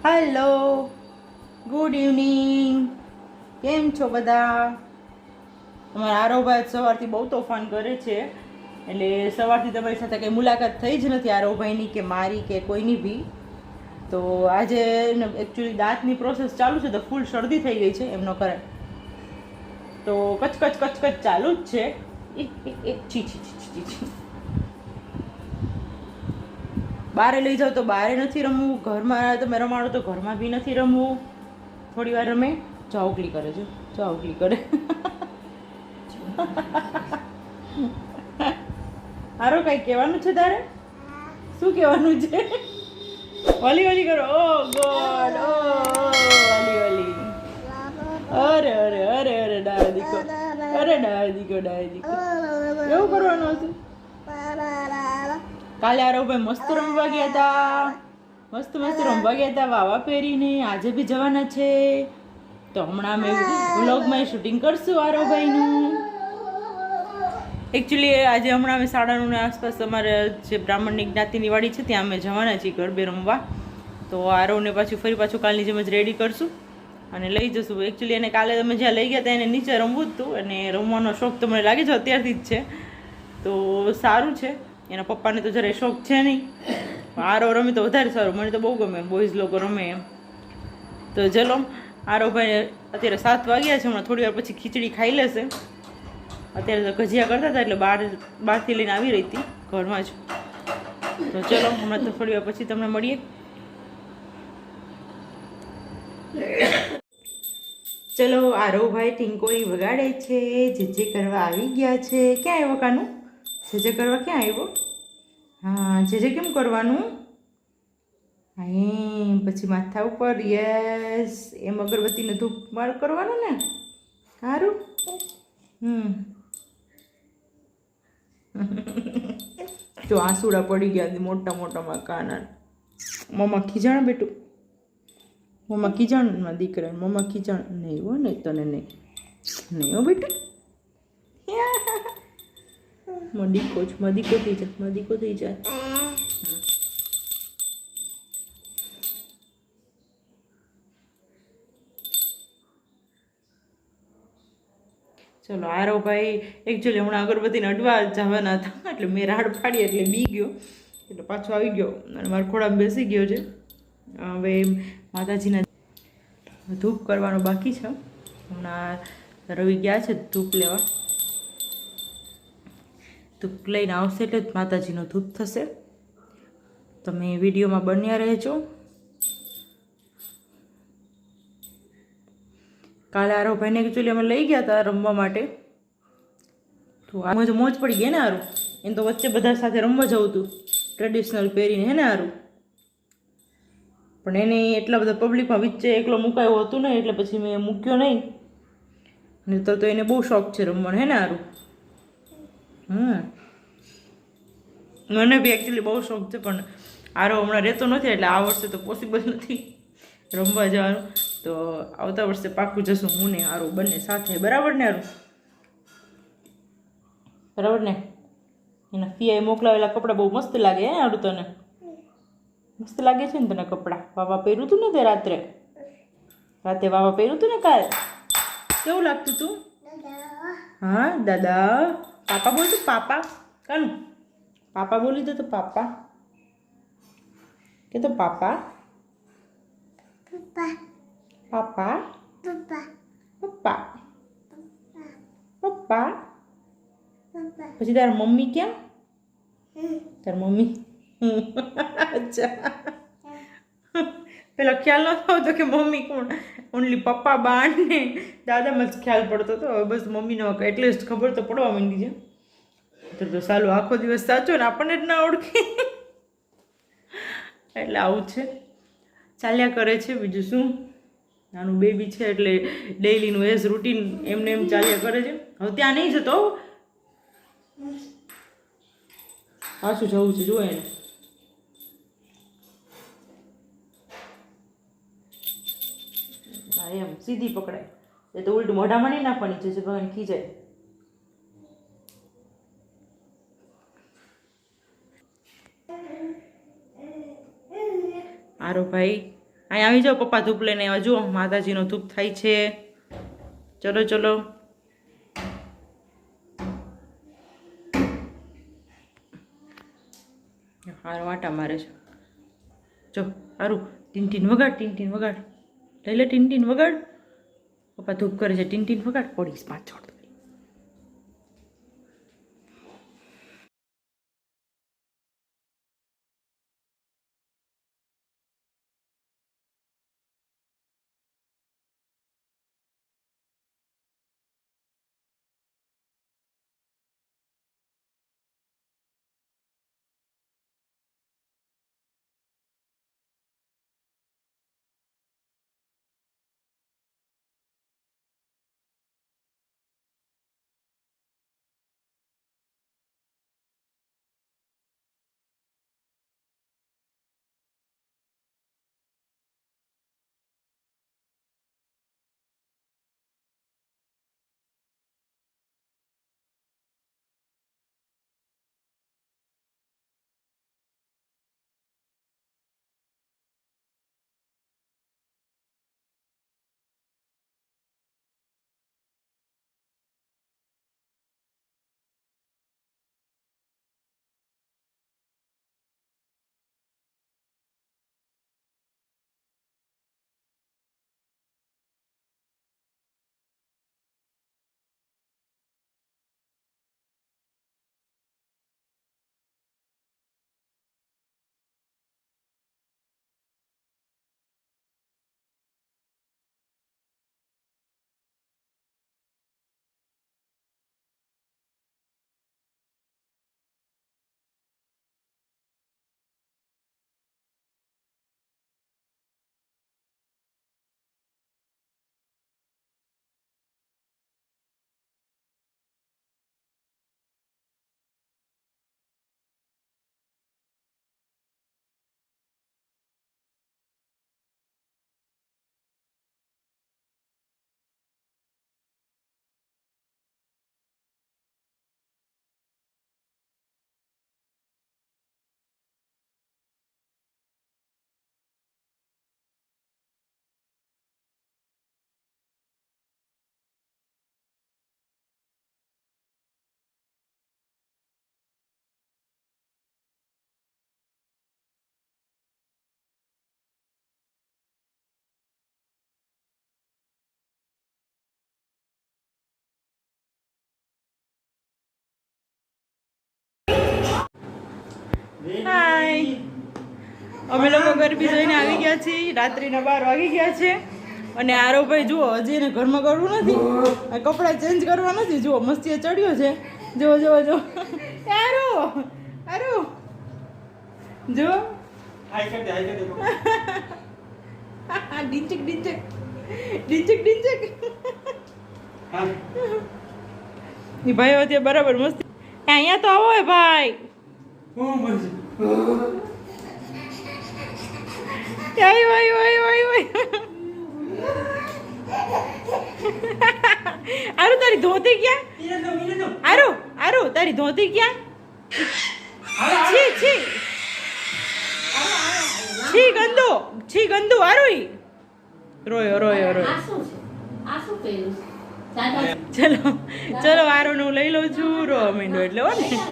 Hello, good evening. કેમ છો બધા? અમારા આરોભાઈ સવારથી બહુ તોફાન કરે છે, એટલે સવારથી તમારી સાથે કંઈ મુલાકાત થઈ જ નથી આરોભાઈની કે મારી કે કોઈની બી. તો આજે એકચ્યુઅલી દાંતની પ્રોસેસ ચાલુ છે, તો ફૂલ શરદી થઈ ગઈ છે એમનો કરે, તો કચકચ કચકચ ચાલુ જ છે. છી છી છી છી છી. બહારે લઈ જાઓ તો બહારે નથી રમવું, ઘરમાં તમે રમાડો તો ઘરમાં બી નથી રમવું. થોડી વાર રમે, ચાવકલી કરે છે, ચાવકલી કરે. હારો કઈ કહેવાનું છે તારે? શું કહેવાનું છે? ઓલી ઓલી કરો. ઓ ગોડ, ઓ ઓલી ઓલી. અરે અરે અરે અરે ડાળ દીકો, અરે ડાળ દીકો, ડાળ દીકો. એવું કરવાનું હતું? કાલે આરોભાઈ મસ્ત રમવા ગયા હતા, મસ્ત મસ્ત રમવા ગયા હતા વાવા પહેરીને. આજે બી જવાના છે, તો હમણાં અમે વ્લોગમાં શૂટિંગ કરશું આરોભાઈનું. એકચ્યુઅલી આજે હમણાં અમે 9:30 આસપાસ અમારે જે બ્રાહ્મણની જ્ઞાતિની વાડી છે ત્યાં અમે જવાના છીએ ગરબે રમવા. તો આરોને ફરી પાછું કાલની જેમ જ રેડી કરશું અને લઈ જશું. એકચ્યુઅલી એને કાલે અમે જ્યાં લઈ ગયા હતા એને નીચે રમવું જ હતું, અને રમવાનો શોખ તો મને લાગે છે અત્યારથી જ છે, તો સારું છે. એના પપ્પાને તો જરાય શોખ છે નહીં, આરો રમે તો વધારે સારું, મને તો બહુ ગમે બોયઝ લોકો રમે એમ. તો ચલો, આરોભાઈ અત્યારે 7 વાગ્યા છે, હમણાં થોડી વાર પછી ખીચડી ખાઈ લેશે. અત્યારે તો ગજિયા કરતા હતા એટલે બહારથી લઈને આવી રહી હતી ઘરમાં જ. તો ચલો, હમણાં તો થોડી વાર પછી તમને મળીએ. ચલો, આરોભાઈ ટીંકોળી વગાડે છે, જે કરવા આવી ગયા છે. ક્યાં આવ્યો કાનું? જે કરવા ક્યાં આવ્યો? હા, જે કેમ કરવાનું? હા, પછી માથા ઉપર, યસ, એમ અગરબત્તીને ધૂપ માળ કરવાનું ને. સારું. જો આંસુડા પડી ગયા મોટા મોટામાં કાના. મમ્મા ખીજાણ બેટું, મમ્મા ખીજાણ દીકરા, મમ્મા ખીજાણ નહીં હો, નહીં તને નહીં, નહીં હો બેટું. મદીકો જ, મદીકો થઈ જાય, મદીકો થઈ જાય. ચલો, આરોભાઈ એકચ્યુઅલી હમણાં અગરબત્તીને અડવા જવાના હતા, એટલે મેં રાડ પાડી એટલે બી ગયો, એટલે પાછો આવી ગયો અને મારા ખોળામાં બેસી ગયો છે. હવે માતાજીના ધૂપ કરવાનો બાકી છે. હમણાં રવિ ગયા છે ધૂપ લેવા, ધૂપ લઈને આવશે એટલે જ માતાજીનો ધૂપ થશે. તમે વિડીયોમાં બન્યા રહેજો. કાલે આરોભાઈને એકચ્યુઅલી અમે લઈ ગયા હતા રમવા માટે, તો આમ જ મોજ પડી ગઈ ને હારું. એને તો વચ્ચે બધા સાથે રમવા જવું હતું ટ્રેડિશનલ પહેરીને, હે ને હારું. પણ એને એટલા બધા પબ્લિકમાં વચ્ચે એકલો મુકાયો હતું ને, એટલે પછી મેં મૂક્યો નહીં. નહીં તો એને બહુ શોખ છે રમવાનો, હે ને હારું. મને બી એકચ્યુઅલી બહુ શોખ છે, પણ આરો હમણાં રહેતો નથી એટલે આ વર્ષે તો પોસિબલ નથી રમવા જવાનું. તો આવતા વર્ષે પાક્કું જશું હું ને આરો બંને સાથે, બરાબર ને આરું? બરાબર ને? એના ફિયાએ મોકલાવેલા કપડાં બહુ મસ્ત લાગે હે આરું? તને મસ્ત લાગે છે ને તને કપડાં? વાવા પહેર્યું હતું ને તે રાત્રે વાવા પહેર્યું હતું ને કાલે? કેવું લાગતું તું? હા દાદા. પાપા બોલતું? પાપા કાનું? પાપા બોલી દો તો પાપા કે તો પાપા, પાપા, પપ્પા, પપ્પા. પછી તારા મમ્મી ક્યાં? તારા મમ્મી અચ્છા, પેલા ખ્યાલ નતો આવતો કે મમ્મી કોણ, ઓનલી પપ્પા બા ને દાદામાં જ ખ્યાલ પડતો હતો. હવે બસ મમ્મીનો એટલીસ્ટ ખબર તો પડવા માંડી છે. તો સાલું આખો દિવસ સાચો ને આપણને જ ના ઓળખે, એટલે આવું છે, ચાલ્યા કરે છે. બીજું શું, નાનું બેબી છે એટલે ડેઈલીનું એઝ રૂટીન એમને એમ ચાલ્યા કરે છે. હવે ત્યાં નહીં જતો, પાછું જવું છે જો એને. એમ સીધી પકડાય એ તો ઉલટું મોઢામાં નહીં નાખવાની છે, ભગવાન ખીજાય. આરો ભાઈ અહીં આવી જાઓ પપ્પા ધૂપ લઈને આવ્યા. જુઓ માતાજીનો ધૂપ થાય છે. ચલો ચલો. હાર વાટા મારે છે. જો હારું ટીન ટીન વગાડ, ટીન ટીન વગાડ. લઈ લે ટીન ટીન વગાડ. પપ્પા ધૂપ કરે છે. Tin tin વગાડ. પડીશ પાછળ. હાય, અમે લોકો ગરબી જોઈને આવી ગયા છીએ. રાત્રિના 12 વાગી ગયા છે અને આરોભાઈ જુઓ હજી એને ઘરમાં કરવું નથી, કપડાં ચેન્જ કરવા નથી. જુઓ મસ્તીએ ચડ્યો છે. જો જો જો આરો આરો જો ડીચક ડીચક ડીચક ડીચક. એ ભાઈ અત્યારે બરાબર મસ્તી. અહીંયા તો આવો ભાઈ. આરુ તારી ધોતી ક્યાં? આરુ આરુ તારી ધોતી ક્યાં? છી છી છી ગંદુ છી ગંદુ. આરુ રોયો રોયો રોયો. ચલો ચલો આરુ હું લઈ લઉં છું. રો મીંડો એટલે હો ને.